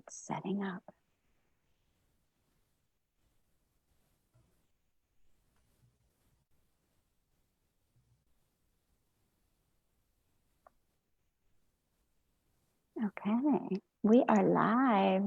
setting up. Okay, we are live.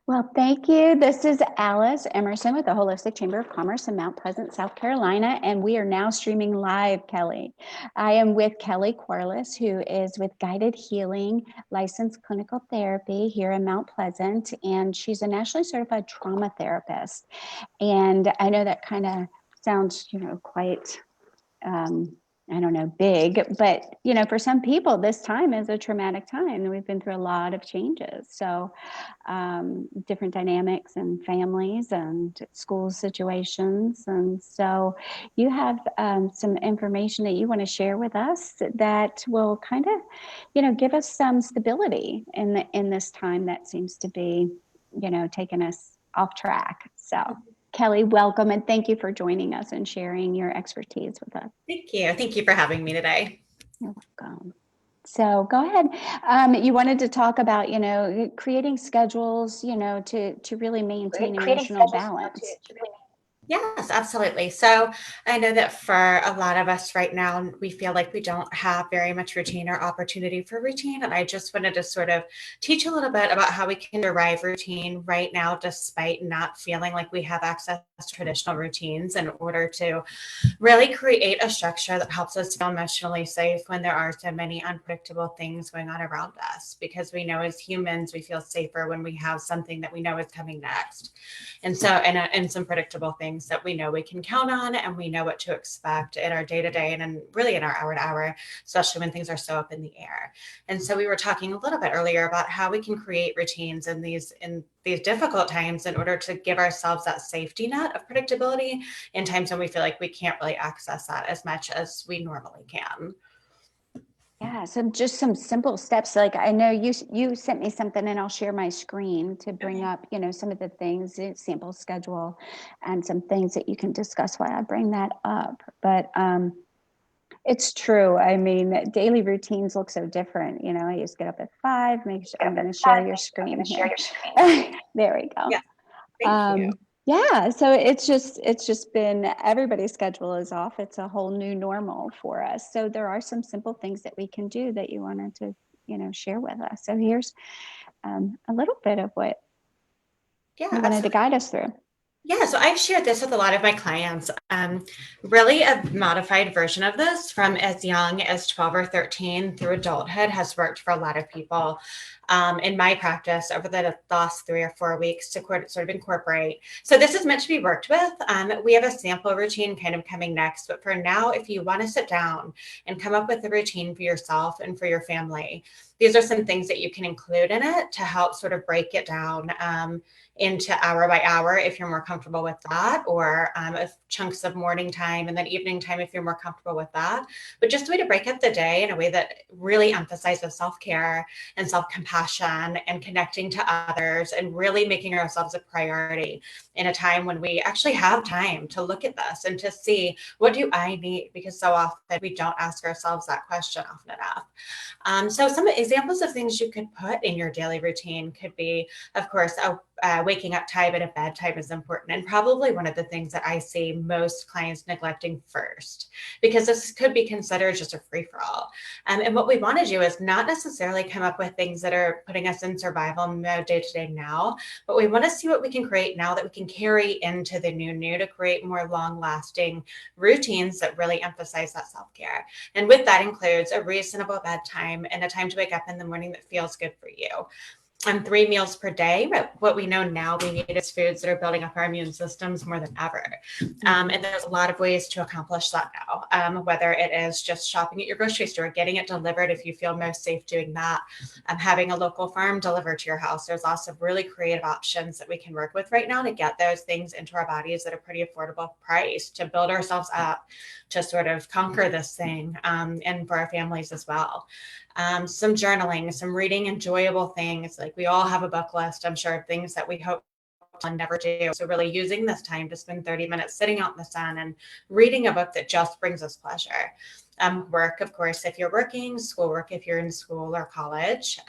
Well, thank you. This is Alice Emerson with the Holistic Chamber of Commerce in Mount Pleasant, South Carolina, and we are now streaming live, Kelly. I am with Kelly Corliss, who is with Guided Healing, licensed clinical therapy here in Mount Pleasant, and she's a nationally certified trauma therapist. And I know that kind of sounds, quite I don't know, big, but for some people, this time is a traumatic time, and we've been through a lot of changes. So, different dynamics and families and school situations, and so you have some information that you want to share with us that will kind of, give us some stability in this time that seems to be, taking us off track. So. Kelly, welcome, and thank you for joining us and sharing your expertise with us. Thank you. Thank you for having me today. You're welcome. So go ahead. You wanted to talk about, creating schedules, to really maintain emotional balance. Yes, absolutely. So I know that for a lot of us right now, we feel like we don't have very much routine or opportunity for routine. And I just wanted to sort of teach a little bit about how we can derive routine right now, despite not feeling like we have access to traditional routines, in order to really create a structure that helps us feel emotionally safe when there are so many unpredictable things going on around us. Because we know as humans, we feel safer when we have something that we know is coming next. And so, and some predictable things that we know we can count on, and we know what to expect in our day-to-day and really in our hour-to-hour, especially when things are so up in the air. And so we were talking a little bit earlier about how we can create routines in these difficult times in order to give ourselves that safety net of predictability in times when we feel like we can't really access that as much as we normally can. Yeah, just some simple steps. Like I know you sent me something, and I'll share my screen to bring up, some of the things, sample schedule, and some things that you can discuss while I bring that up. But it's true. I mean, daily routines look so different. I used to get up at 5. Make sure I'm going to share your screen here. There we go. Yeah, thank you. Yeah, so it's just been, everybody's schedule is off. It's a whole new normal for us. So there are some simple things that we can do that you wanted to, share with us. So here's a little bit of what you wanted to guide us through. Yeah, so I've shared this with a lot of my clients. Really, a modified version of this from as young as 12 or 13 through adulthood has worked for a lot of people in my practice over the last 3 or 4 weeks to sort of incorporate. So this is meant to be worked with. We have a sample routine kind of coming next, but for now, if you want to sit down and come up with a routine for yourself and for your family, these are some things that you can include in it to help sort of break it down into hour by hour if you're more comfortable with that, or chunks of morning time and then evening time if you're more comfortable with that. But just a way to break up the day in a way that really emphasizes self-care and self-compassion and connecting to others and really making ourselves a priority in a time when we actually have time to look at this and to see, what do I need? Because so often we don't ask ourselves that question often enough. So some examples of things you could put in your daily routine could be, of course, waking up time and a bedtime is important, and probably one of the things that I see most clients neglecting first, because this could be considered just a free-for-all. And what we want to do is not necessarily come up with things that are putting us in survival mode day to day now, but we want to see what we can create now that we can carry into the new to create more long-lasting routines that really emphasize that self-care. And with that includes a reasonable bedtime and a time to wake up in the morning that feels good for you. 3 meals per day. What we know now we need is foods that are building up our immune systems more than ever. And there's a lot of ways to accomplish that now, whether it is just shopping at your grocery store, getting it delivered if you feel most safe doing that, having a local farm delivered to your house. There's lots of really creative options that we can work with right now to get those things into our bodies at a pretty affordable price to build ourselves up to sort of conquer this thing, and for our families as well. Some journaling, some reading enjoyable things. Like we all have a book list, I'm sure, of things that we hope to never do. So really using this time to spend 30 minutes sitting out in the sun and reading a book that just brings us pleasure. Work, of course, if you're working, schoolwork if you're in school or college.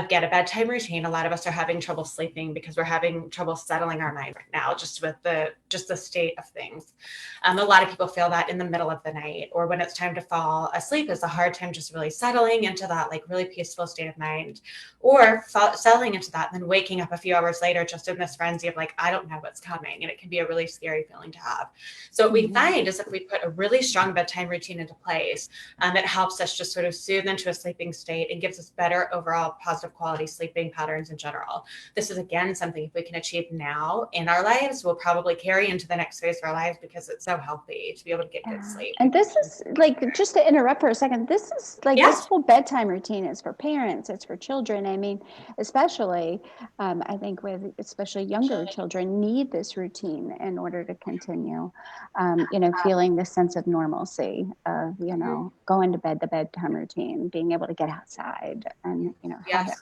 get a bedtime routine. A lot of us are having trouble sleeping because we're having trouble settling our mind right now, just with the state of things. A lot of people feel that in the middle of the night or when it's time to fall asleep is a hard time just really settling into that like really peaceful state of mind, or settling into that and then waking up a few hours later just in this frenzy of like, I don't know what's coming. And it can be a really scary feeling to have. So what we find is if we put a really strong bedtime routine into place, it helps us just sort of soothe into a sleeping state and gives us better overall positive quality sleeping patterns in general. This is again something if we can achieve now in our lives, we'll probably carry into the next phase of our lives because it's so healthy to be able to get good sleep. And this is like, just to interrupt for a second, this is like, this whole bedtime routine is for parents, it's for children. I mean, especially, I think with especially younger children need this routine in order to continue, feeling this sense of normalcy of, going to bed, the bedtime routine, being able to get outside and, have it.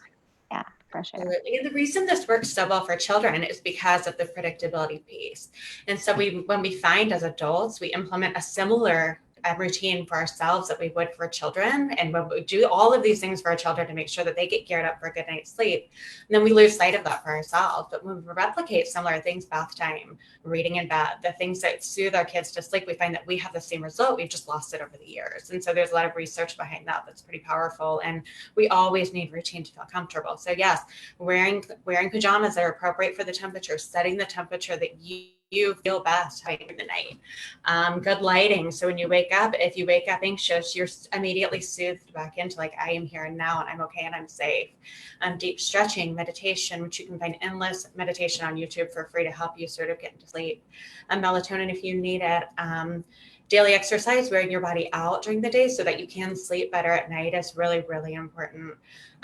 Yeah, fresh air. And the reason this works so well for children is because of the predictability piece. And so when we find as adults, we implement a similar routine for ourselves that we would for children. And when we do all of these things for our children to make sure that they get geared up for a good night's sleep, and then we lose sight of that for ourselves. But when we replicate similar things, bath time, reading in bed, the things that soothe our kids to sleep, we find that we have the same result. We've just lost it over the years. And so there's a lot of research behind that that's pretty powerful. And we always need routine to feel comfortable. So yes, wearing pajamas that are appropriate for the temperature, setting the temperature that you feel best in the night. Good lighting. So when you wake up, if you wake up anxious, you're immediately soothed back into like, I am here and now and I'm okay and I'm safe. Deep stretching, meditation, which you can find endless meditation on YouTube for free to help you sort of get into sleep. Melatonin if you need it. Daily exercise, wearing your body out during the day so that you can sleep better at night is really, really important.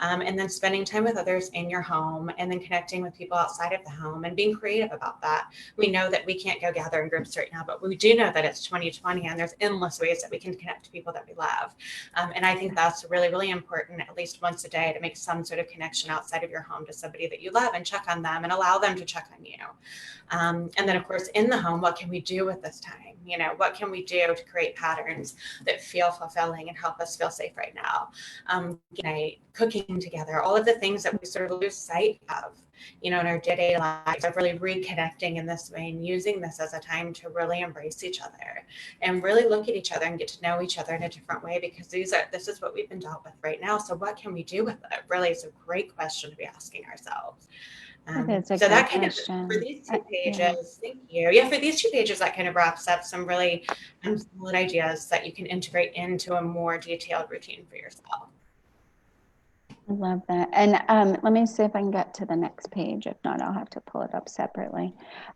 And then spending time with others in your home and then connecting with people outside of the home and being creative about that. We know that we can't go gather in groups right now, but we do know that it's 2020 and there's endless ways that we can connect to people that we love. And I think that's really, really important, at least once a day, to make some sort of connection outside of your home to somebody that you love and check on them and allow them to check on you. And then, of course, in the home, what can we do with this time? What can we do to create patterns that feel fulfilling and help us feel safe right now? Cooking together, all of the things that we sort of lose sight of, in our day-to-day lives, of really reconnecting in this way and using this as a time to really embrace each other and really look at each other and get to know each other in a different way, because this is what we've been dealt with right now. So what can we do with it? Really, is a great question to be asking ourselves. That's a so that great kind question. of, for these two pages, thank you. Yeah, for these two pages, that kind of wraps up some really solid ideas that you can integrate into a more detailed routine for yourself. I love that. And let me see if I can get to the next page. If not, I'll have to pull it up separately.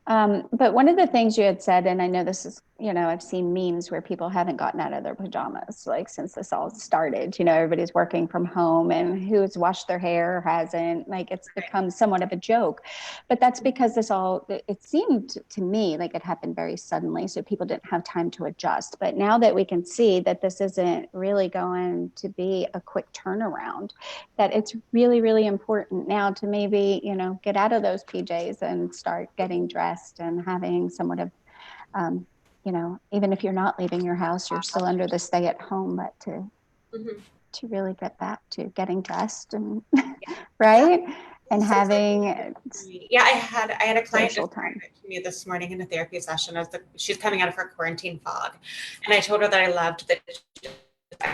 But one of the things you had said, and I know this is, I've seen memes where people haven't gotten out of their pajamas, like since this all started, everybody's working from home and who's washed their hair or hasn't, like it's become somewhat of a joke. But that's because it seemed to me like it happened very suddenly. So people didn't have time to adjust. But now that we can see that this isn't really going to be a quick turnaround, that it's really, really important now to maybe, get out of those PJs and start getting dressed and having somewhat of, even if you're not leaving your house, you're still under the stay at home, but to really get back to getting dressed and right. And having I had a client social time to me this morning in a therapy session as she's coming out of her quarantine fog. And I told her that I loved that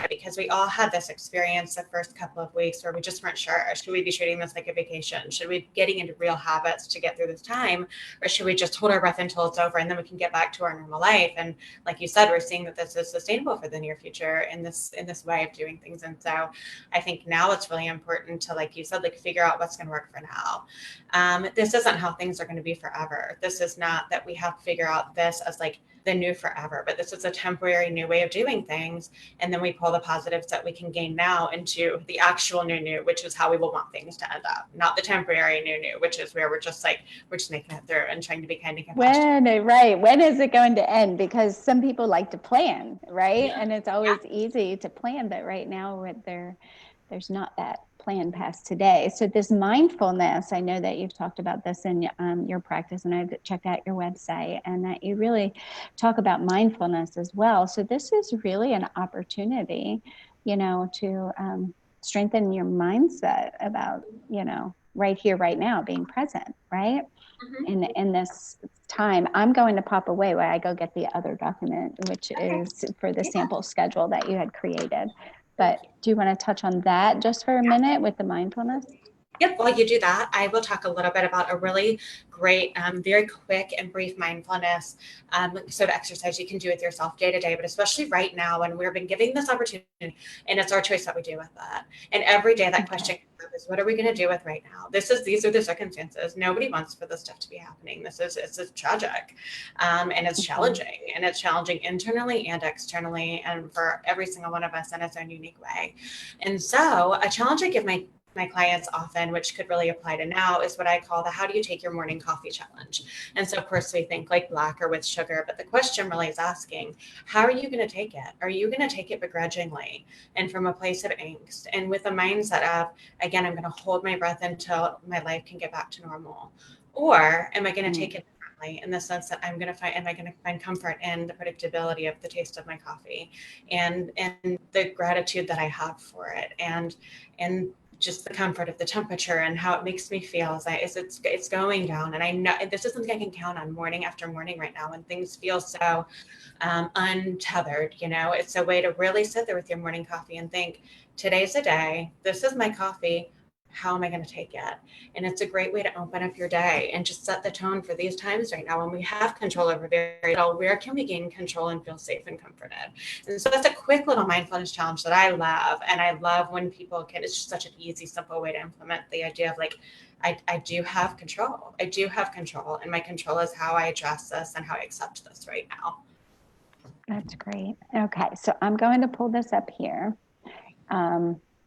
because we all had this experience the first couple of weeks where we just weren't sure. Should we be treating this like a vacation? Should we be getting into real habits to get through this time? Or should we just hold our breath until it's over and then we can get back to our normal life? And like you said, we're seeing that this is sustainable for the near future in this way of doing things. And so I think now it's really important to, like you said, figure out what's going to work for now. This isn't how things are going to be forever. This is not that we have to figure out this as the new forever, but this is a temporary new way of doing things. And then we pull the positives that we can gain now into the actual new, which is how we will want things to end up, not the temporary new, which is where we're just making it through and trying to be kind of compassionate. When is it going to end? Because some people like to plan, right? And it's always easy to plan, but right now there's not that plan past today. So this mindfulness, I know that you've talked about this in your practice, and I've checked out your website, and that you really talk about mindfulness as well. So this is really an opportunity, to strengthen your mindset about, right here, right now, being present, right? In this time. I'm going to pop away while I go get the other document, which is for the sample schedule that you had created. But do you want to touch on that just for a minute with the mindfulness? Yep, while you do that, I will talk a little bit about a really great, very quick and brief mindfulness sort of exercise you can do with yourself day to day, but especially right now when we've been giving this opportunity, and it's our choice what we do with that. And every day that question comes up is, what are we going to do with right now? These are the circumstances. Nobody wants for this stuff to be happening. It's tragic, and it's challenging, and it's challenging internally and externally, and for every single one of us in its own unique way. And so, a challenge I give my clients often, which could really apply to now, is what I call the how do you take your morning coffee challenge. And so, of course, we think like black or with sugar, but the question really is asking, how are you going to take it? Are you going to take it begrudgingly and from a place of angst and with a mindset of, again, I'm going to hold my breath until my life can get back to normal? Or am I going to take it differently in the sense that am I going to find comfort in the predictability of the taste of my coffee and the gratitude that I have for it and just the comfort of the temperature and how it makes me feel as it's going down. And I know this is something I can count on morning after morning right now when things feel so untethered. It's a way to really sit there with your morning coffee and think, today's the day. This is my coffee. How am I going to take it? And it's a great way to open up your day and just set the tone for these times right now when we have control over very little. Where can we gain control and feel safe and comforted? And so that's a quick little mindfulness challenge that I love. And I love when people it's just such an easy, simple way to implement the idea of like, I do have control. I do have control. And my control is how I address this and how I accept this right now. That's great. Okay, so I'm going to pull this up here.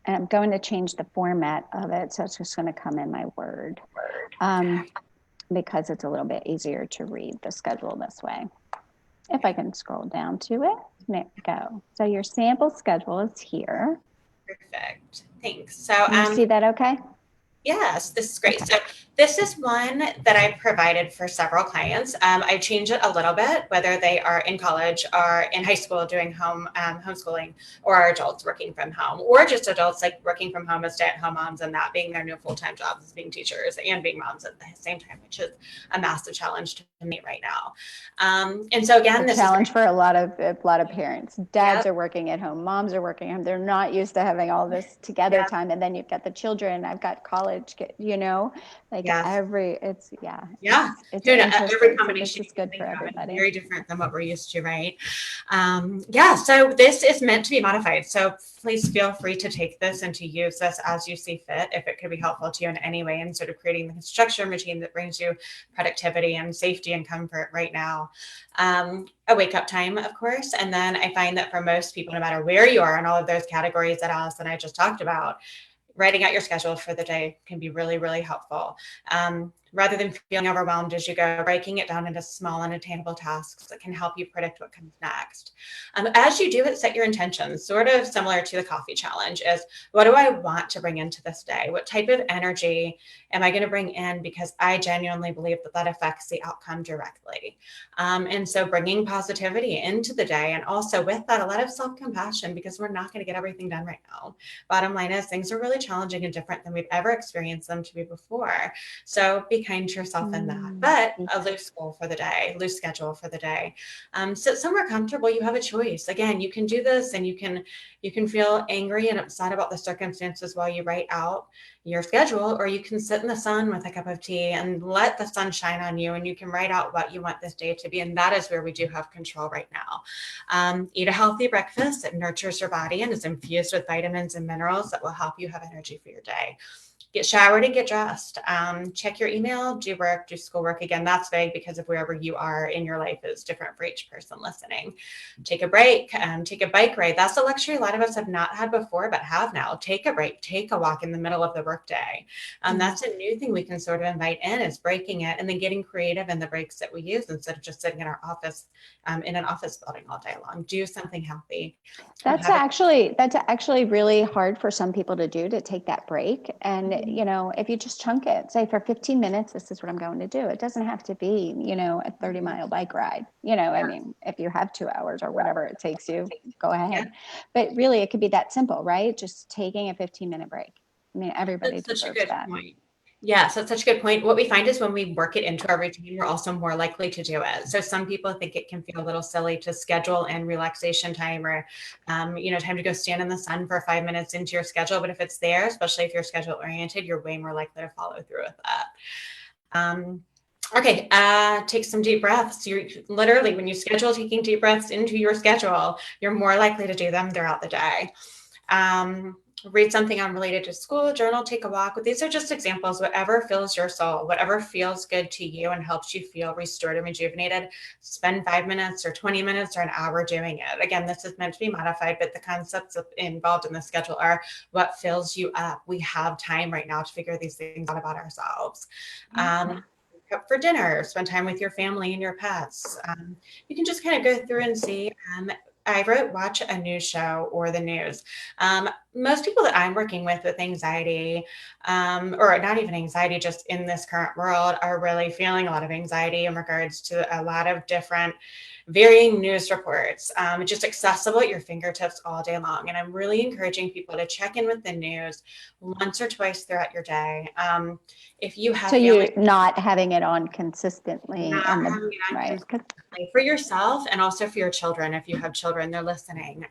And I'm going to change the format of it. So it's just going to come in my Word because it's a little bit easier to read the schedule this way. If I can scroll down to it, there we go. So your sample schedule is here. Perfect. Thanks. So you see that okay? Yes, this is great. So this is one that I've provided for several clients. I change it a little bit, whether they are in college or in high school doing homeschooling, or are adults working from home, or just adults like working from home as stay-at-home moms and that being their new full-time jobs as being teachers and being moms at the same time, which is a massive challenge to meet right now. And so again, this challenge for a lot of parents. Dads are working at home, moms are working at home. They're not used to having all this together time, and then you've got the children. I've got college. Like every combination is good for everybody. Very different than what we're used to, right? So this is meant to be modified. So please feel free to take this and to use this as you see fit, if it could be helpful to you in any way, and sort of creating the structure and routine that brings you productivity and safety and comfort right now. A wake up time, of course. And then I find that for most people, no matter where you are in all of those categories that Alice and I just talked about, writing out your schedule for the day can be really, really helpful. Rather than feeling overwhelmed as you go, breaking it down into small and attainable tasks that can help you predict what comes next. As you do it, set your intentions, sort of similar to the coffee challenge, is what do I want to bring into this day? What type of energy am I going to bring in? Because I genuinely believe that affects the outcome directly. And so bringing positivity into the day, and also with that, a lot of self-compassion, because we're not going to get everything done right now. Bottom line is things are really challenging and different than we've ever experienced them to be before. So be kind to yourself in that, but a loose goal for the day, loose schedule for the day. Sit somewhere comfortable. You have a choice. Again, you can do this, and you can feel angry and upset about the circumstances while you write out your schedule, or you can sit in the sun with a cup of tea and let the sun shine on you, and you can write out what you want this day to be. And that is where we do have control right now. Eat a healthy breakfast that nurtures your body and is infused with vitamins and minerals that will help you have energy for your day. Get showered and get dressed. Check your email, do work, do schoolwork. Again, that's vague because of wherever you are in your life is different for each person listening. Take a break, take a bike ride. That's a luxury a lot of us have not had before, but have now. Take a break, take a walk in the middle of the workday. That's a new thing we can sort of invite in, is breaking it and then getting creative in the breaks that we use instead of just sitting in our office, in an office building all day long. Do something healthy. That's actually really hard for some people to do, to take that break. And you know, if you just chunk it, say for 15 minutes, this is what I'm going to do. It doesn't have to be, you know, a 30-mile bike ride. You know, I mean, if you have 2 hours or whatever it takes you, go Yeah, ahead. But really, it could be that simple, right? Just taking a 15-minute break. I mean, everybody that's such a deserves good that. point. Yes, that's such a good point. What we find is when we work it into our routine, we're also more likely to do it. So some people think it can feel a little silly to schedule in relaxation time or, time to go stand in the sun for 5 minutes into your schedule. But if it's there, especially if you're schedule oriented, you're way more likely to follow through with that. Um, okay, take some deep breaths. You literally, when you schedule taking deep breaths into your schedule, you're more likely to do them throughout the day. Read something unrelated to school, journal, take a walk. These are just examples, whatever fills your soul, whatever feels good to you and helps you feel restored and rejuvenated. Spend 5 minutes or 20 minutes or an hour doing it. Again, this is meant to be modified, but the concepts involved in the schedule are what fills you up. We have time right now to figure these things out about ourselves. Cook for dinner, spend time with your family and your pets. You can just kind of go through and see. I wrote watch a news show or the news. Most people that I'm working with anxiety, or not even anxiety, just in this current world, are really feeling a lot of anxiety in regards to a lot of different varying news reports, just accessible at your fingertips all day long. And I'm really encouraging people to check in with the news once or twice throughout your day. If you have So you're family, not having it on consistently not and the, having it on right. consistently for yourself and also for your children. If you have children, they're listening.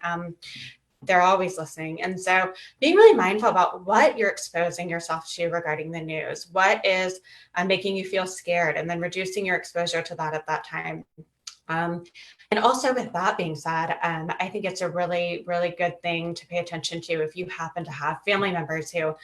They're always listening. And so being really mindful about what you're exposing yourself to regarding the news, what is making you feel scared, and then reducing your exposure to that at that time. And also, with that being said, I think it's a really, really good thing to pay attention to if you happen to have family members who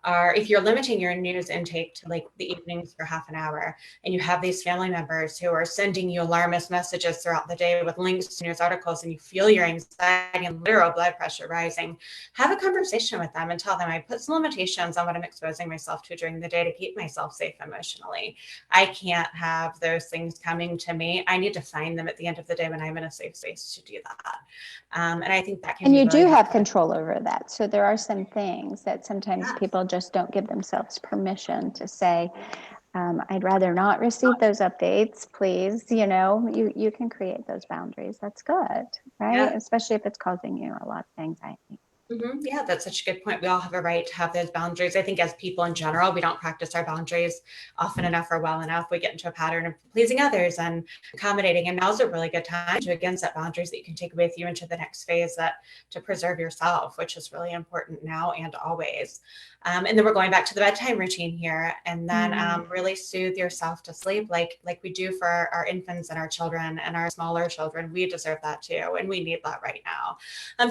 are, if you're limiting your news intake to like the evenings for half an hour, and you have these family members who are sending you alarmist messages throughout the day with links to news articles, and you feel your anxiety and literal blood pressure rising, have a conversation with them and tell them I put some limitations on what I'm exposing myself to during the day to keep myself safe emotionally. I can't have those things coming to me. I need to find them at the end of the day when I'm in a safe space to do that. And I think that can And be you really do have helpful. control over that. So there are some things that sometimes Yes. people just don't give themselves permission to say, I'd rather not receive those updates, please. You know, you can create those boundaries. That's good, right? Yeah. Especially if it's causing you a lot of anxiety. Yeah, that's such a good point. We all have a right to have those boundaries. I think as people in general, we don't practice our boundaries often enough or well enough. We get into a pattern of pleasing others and accommodating. And now's a really good time to again set boundaries that you can take with you into the next phase, that to preserve yourself, which is really important now and always. And then we're going back to the bedtime routine here, and then really soothe yourself to sleep, like we do for our infants and our children and our smaller children. We deserve that too, and we need that right now.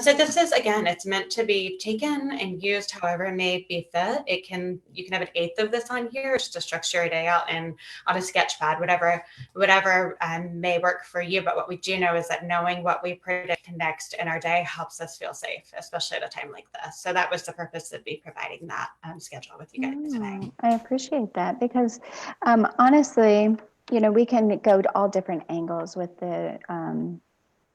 So this is, again, it's meant to be taken and used however it may be fit. You can have an eighth of this on here, just to structure your day out and on a sketch pad, whatever may work for you. But what we do know is that knowing what we predict next in our day helps us feel safe, especially at a time like this. So that was the purpose of me providing that schedule with you guys today. I appreciate that because honestly, you know, we can go to all different angles with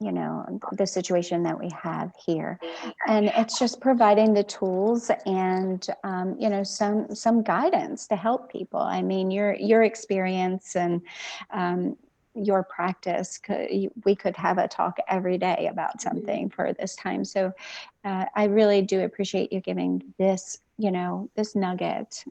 you know, the situation that we have here. And it's just providing the tools and, you know, some guidance to help people. I mean, your experience and your practice, we could have a talk every day about something for this time. So I really do appreciate you giving this, you know, this nugget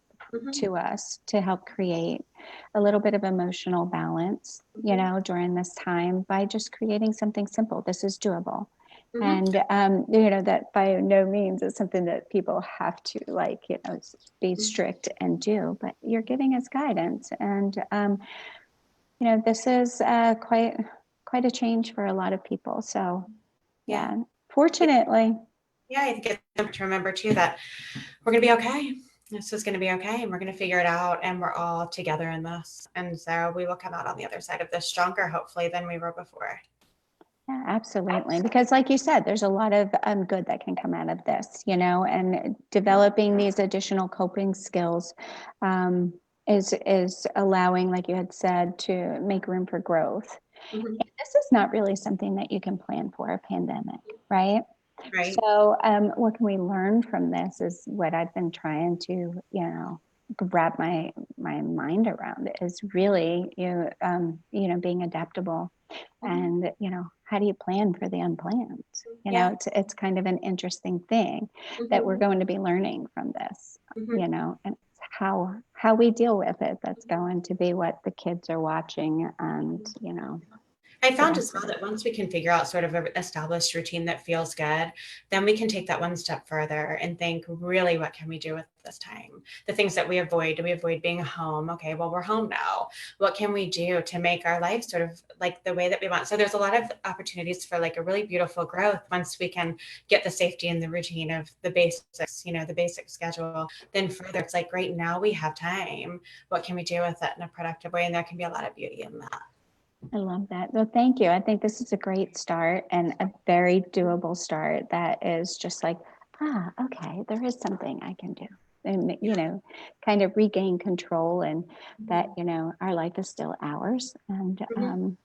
to us to help create a little bit of emotional balance, you know, during this time by just creating something simple. This is doable. And, you know, that by no means is something that people have to like, you know, be strict and do, but you're giving us guidance. And, you know, this is quite a change for a lot of people. So yeah, fortunately. Yeah, I think it's important to remember too that we're going to be okay. This is going to be okay, and we're going to figure it out, and we're all together in this. And so we will come out on the other side of this stronger, hopefully, than we were before. Yeah, absolutely. Because like you said, there's a lot of good that can come out of this, you know, and developing these additional coping skills is allowing, like you had said, to make room for growth. And this is not really something that you can plan for, a pandemic, right? Right. So, what can we learn from this is what I've been trying to, wrap my mind around is really, being adaptable and, how do you plan for the unplanned? Yeah. It's kind of an interesting thing that we're going to be learning from this, and how we deal with it. That's going to be what the kids are watching and, I found yeah. as well that once we can figure out sort of an established routine that feels good, then we can take that one step further and think, really, what can we do with this time? The things that we avoid, do we avoid being home? Okay, well, we're home now. What can we do to make our life sort of like the way that we want? So there's a lot of opportunities for like a really beautiful growth once we can get the safety and the routine of the basics, the basic schedule. Then further, it's like, right now we have time. What can we do with it in a productive way? And there can be a lot of beauty in that. I love that. Well, thank you. I think this is a great start and a very doable start that is just like, okay, there is something I can do. And, kind of regain control and that, our life is still ours and,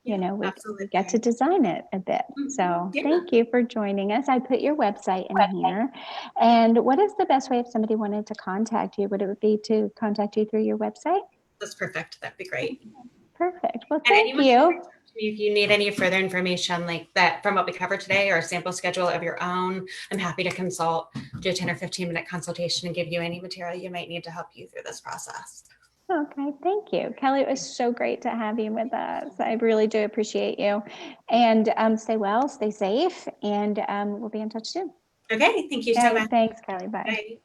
Yeah, we get to absolutely. design it a bit. So Yeah. thank you for joining us. I put your website in here. And what is the best way if somebody wanted to contact you? Would it be to contact you through your website? That's perfect. That'd be great. Perfect. Well, And thank anyone can reach you. out to me if you need any further information like that from what we covered today or a sample schedule of your own. I'm happy to consult, do a 10 or 15-minute consultation and give you any material you might need to help you through this process. Okay, thank you. Kelly, it was so great to have you with us. I really do appreciate you. And stay well, stay safe, and we'll be in touch soon. Okay, thank you so Okay, much. thanks, Kelly. Bye. Bye.